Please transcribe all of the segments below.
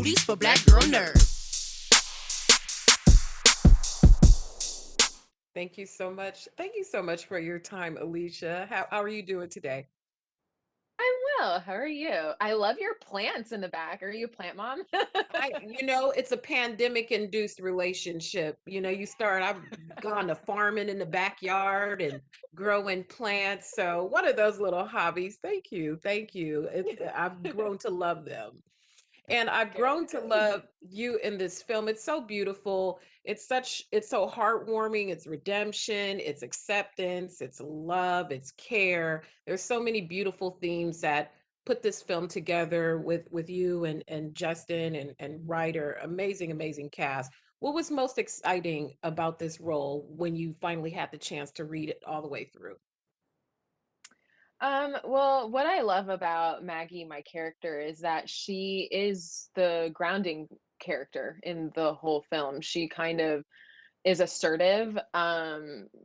booties for black girl nerds. Thank you so much. Thank you so much for your time, Alicia. How are you doing today? I'm well. How are you? I love your plants in the back. Are you a plant mom? It's a pandemic-induced relationship. I've gone to farming in the backyard and growing plants. So one of those little hobbies. Thank you. Thank you. I've grown to love them. And I've Good, grown to good. love you in this film. It's so beautiful. It's so heartwarming. It's redemption, it's acceptance, it's love, it's care. There's so many beautiful themes that put this film together with you and Justin and writer. Amazing, amazing cast. What was most exciting about this role when you finally had the chance to read it all the way through? Well, what I love about Maggie, my character, is that she is the grounding character in the whole film. She kind of is assertive.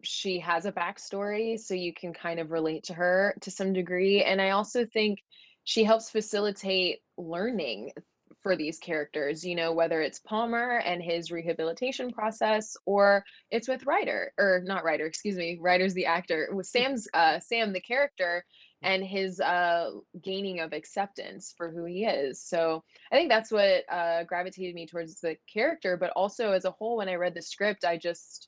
She has a backstory, so you can kind of relate to her to some degree. And I also think she helps facilitate learning for these characters, whether it's Palmer and his rehabilitation process, or it's with Ryder, or not Ryder, excuse me, Ryder's the actor, with Sam, the character, and his gaining of acceptance for who he is. So I think that's what gravitated me towards the character, but also as a whole, when I read the script, I just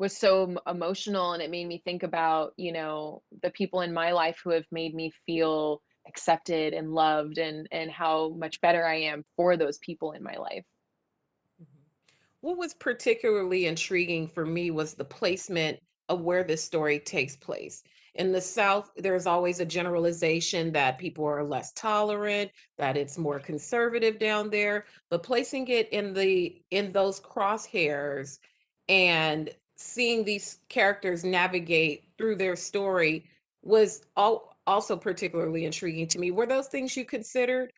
was so emotional, and it made me think about, the people in my life who have made me feel accepted and loved, and how much better I am for those people in my life. Mhm. What was particularly intriguing for me was the placement of where this story takes place. In the South, there's always a generalization that people are less tolerant, that it's more conservative down there, but placing it in those crosshairs and seeing these characters navigate through their story was also particularly intriguing to me. Were those things you considered,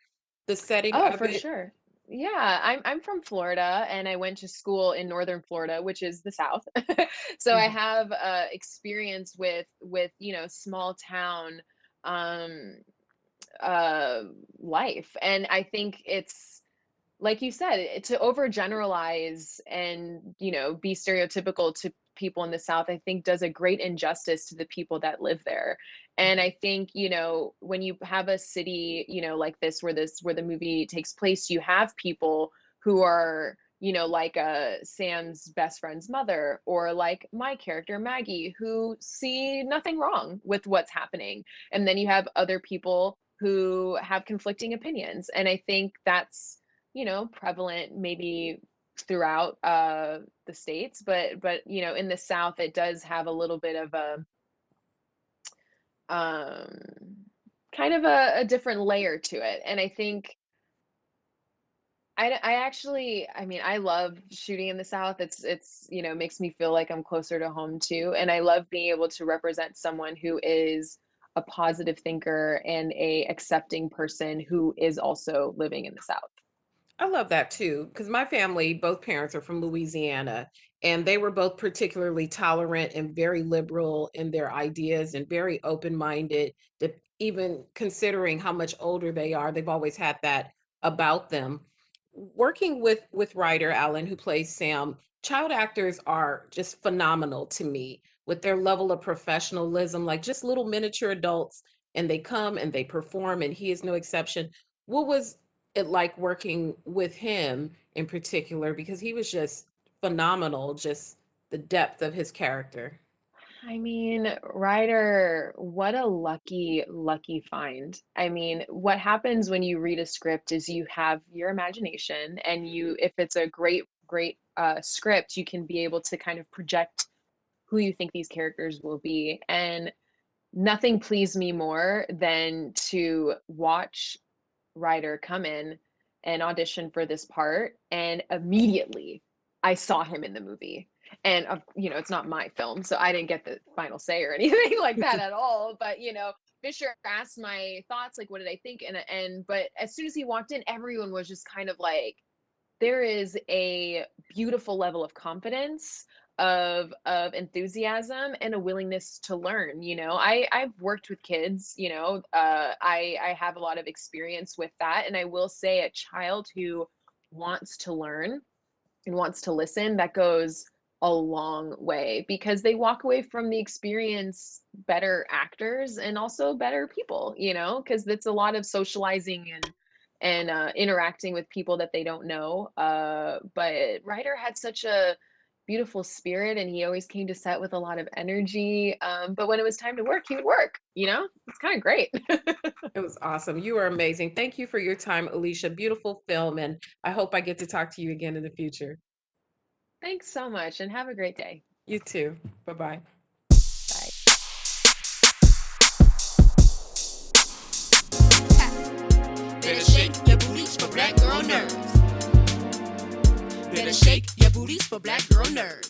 the setting Oh, of for it? sure. Yeah, I'm from Florida, and I went to school in northern Florida, which is the South. So I Mhm. have experience with small town um uh life, and I think it's like you said, to overgeneralize and, be stereotypical to people in the South, I think does a great injustice to the people that live there. And I think, when you have a city, like this, where the movie takes place, you have people who are, like Sam's best friend's mother, or like my character Maggie, who see nothing wrong with what's happening. And then you have other people who have conflicting opinions. And I think that's, prevalent maybe throughout the states, but in the South, it does have a little bit of a um, kind of a different layer to it. And I think I actually, I mean, I love shooting in the South. It's makes me feel like I'm closer to home too, and I love being able to represent someone who is a positive thinker and a accepting person who is also living in the South. I love that too, because my family, both parents are from Louisiana, and they were both particularly tolerant and very liberal in their ideas and very open-minded. That even considering how much older they are, they've always had that about them. Working with Ryder Allen, who plays Sam, child actors are just phenomenal to me with their level of professionalism, like just little miniature adults, and they come and they perform, and he is no exception. What was it like working with him in particular because he was just phenomenal, just the depth of his character. I mean, Ryder, what a lucky, lucky find. I mean, what happens when you read a script is you have your imagination, and if it's a great, great script, you can be able to kind of project who you think these characters will be. And nothing pleased me more than to watch Ryder come in and audition for this part, and immediately I saw him in the movie. And it's not my film, so I didn't get the final say or anything like that at all. But Fisher asked my thoughts, like, what did I think? And but as soon as he walked in, everyone was just kind of like, there is a beautiful level of confidence, of enthusiasm, and a willingness to learn. I've worked with kids. I have a lot of experience with that, and I will say, a child who wants to learn and wants to listen, that goes a long way because they walk away from the experience better actors and also better people, you know, because it's a lot of socializing and interacting with people that they don't know. But Ryder had such a beautiful spirit and he always came to set with a lot of energy. But when it was time to work, he would work, you know? It's kind of great. It was awesome. You are amazing. Thank you for your time, Alicia. Beautiful film, and I hope I get to talk to you again in the future. Thanks so much and have a great day. You too. Bye bye. Bye. Better shake your booties for black girl nerds. Better shake your booties for black girl nerds.